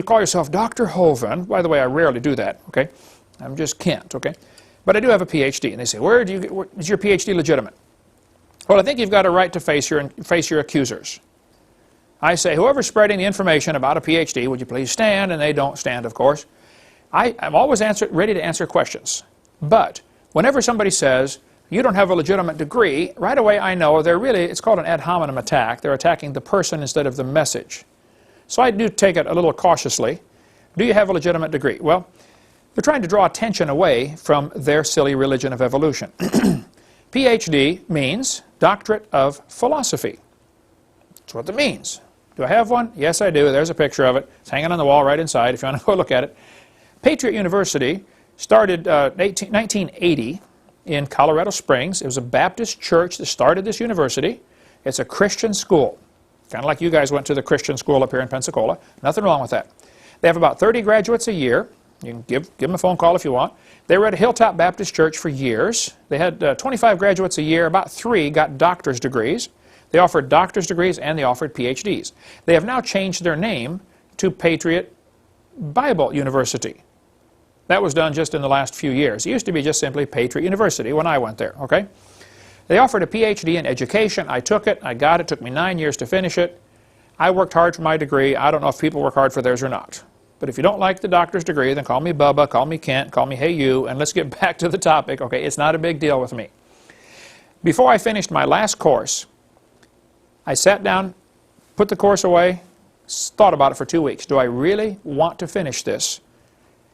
You call yourself Dr. Hovind. By the way, I rarely do that, okay? I'm just Kent, okay? But I do have a PhD. And they say, is your PhD legitimate? Well, I think you've got a right to face your accusers. I say, whoever's spreading the information about a PhD, would you please stand? And they don't stand, of course. I'm always ready to answer questions. But whenever somebody says, you don't have a legitimate degree, right away I know it's called an ad hominem attack. They're attacking the person instead of the message. So I do take it a little cautiously. Do you have a legitimate degree? Well, they're trying to draw attention away from their silly religion of evolution. PhD means Doctorate of Philosophy. That's what it means. Do I have one? Yes, I do. There's a picture of it. It's hanging on the wall right inside if you want to go look at it. Patriot University started 1980 in Colorado Springs. It was a Baptist church that started this university. It's a Christian school. Kind of like you guys went to the Christian school up here in Pensacola. Nothing wrong with that. They have about 30 graduates a year. You can give them a phone call if you want. They were at Hilltop Baptist Church for years. They had 25 graduates a year. About 3 got doctor's degrees. They offered doctor's degrees and they offered PhDs. They have now changed their name to Patriot Bible University. That was done just in the last few years. It used to be just simply Patriot University when I went there, okay? They offered a PhD in education. I took it. I got it. It took me 9 years to finish it. I worked hard for my degree. I don't know if people work hard for theirs or not. But if you don't like the doctor's degree, then call me Bubba, call me Kent, call me Hey You, and let's get back to the topic, okay? It's not a big deal with me. Before I finished my last course, I sat down, put the course away, thought about it for 2 weeks. Do I really want to finish this?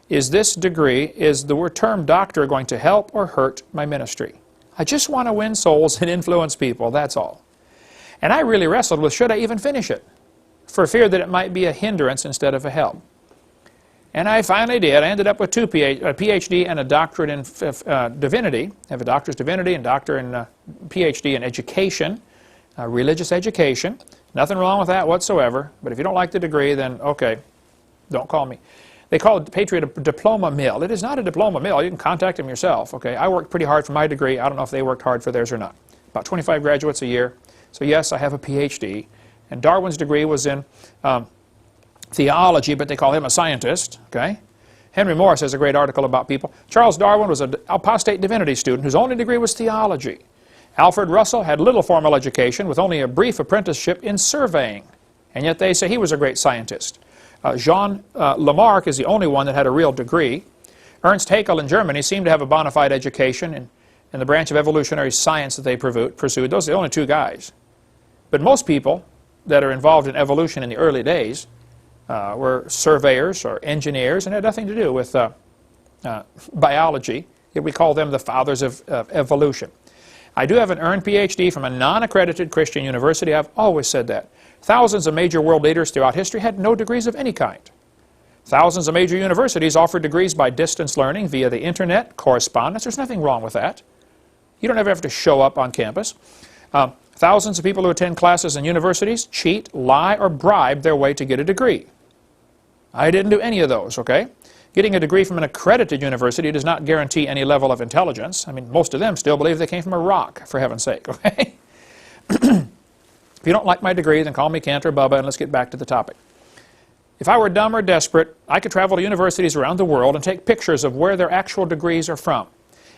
Is this degree, is the term doctor going to help or hurt my ministry? I just want to win souls and influence people, that's all. And I really wrestled with, should I even finish it? For fear that it might be a hindrance instead of a help. And I finally did. I ended up with a PhD and a doctorate in divinity. I have a doctor's divinity and doctor in PhD in education, religious education. Nothing wrong with that whatsoever. But if you don't like the degree, then okay, don't call me. They call it Patriot a diploma mill. It is not a diploma mill. You can contact them yourself. Okay, I worked pretty hard for my degree. I don't know if they worked hard for theirs or not. About 25 graduates a year. So yes, I have a PhD. And Darwin's degree was in theology, but they call him a scientist. Okay, Henry Morris has a great article about people. Charles Darwin was an apostate divinity student whose only degree was theology. Alfred Russell had little formal education with only a brief apprenticeship in surveying. And yet they say he was a great scientist. Jean Lamarck is the only one that had a real degree. Ernst Haeckel in Germany seemed to have a bona fide education in the branch of evolutionary science that they pursued. Those are the only 2 guys. But most people that are involved in evolution in the early days were surveyors or engineers and had nothing to do with biology. We call them the fathers of evolution. I do have an earned PhD from a non-accredited Christian university. I've always said that. Thousands of major world leaders throughout history had no degrees of any kind. Thousands of major universities offer degrees by distance learning via the internet, correspondence. There's nothing wrong with that. You don't ever have to show up on campus. Thousands of people who attend classes in universities cheat, lie, or bribe their way to get a degree. I didn't do any of those, okay? Getting a degree from an accredited university does not guarantee any level of intelligence. I mean, most of them still believe they came from a rock, for heaven's sake, okay? If you don't like my degree, then call me Kent or Bubba, and let's get back to the topic. If I were dumb or desperate, I could travel to universities around the world and take pictures of where their actual degrees are from.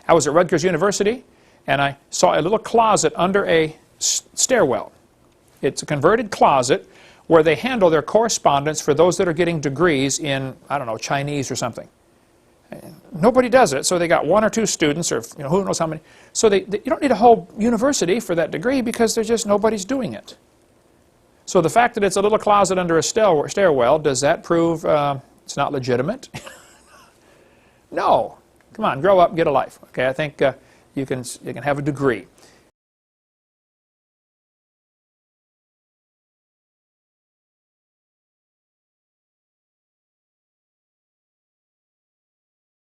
I was at Rutgers University, and I saw a little closet under a stairwell. It's a converted closet where they handle their correspondence for those that are getting degrees in, I don't know, Chinese or something. Nobody does it, so they got 1 or 2 students, or who knows how many. So you don't need a whole university for that degree because there's just nobody's doing it. So the fact that it's a little closet under a stairwell, does that prove it's not legitimate? No. Come on, grow up, get a life. Okay, I think you can have a degree.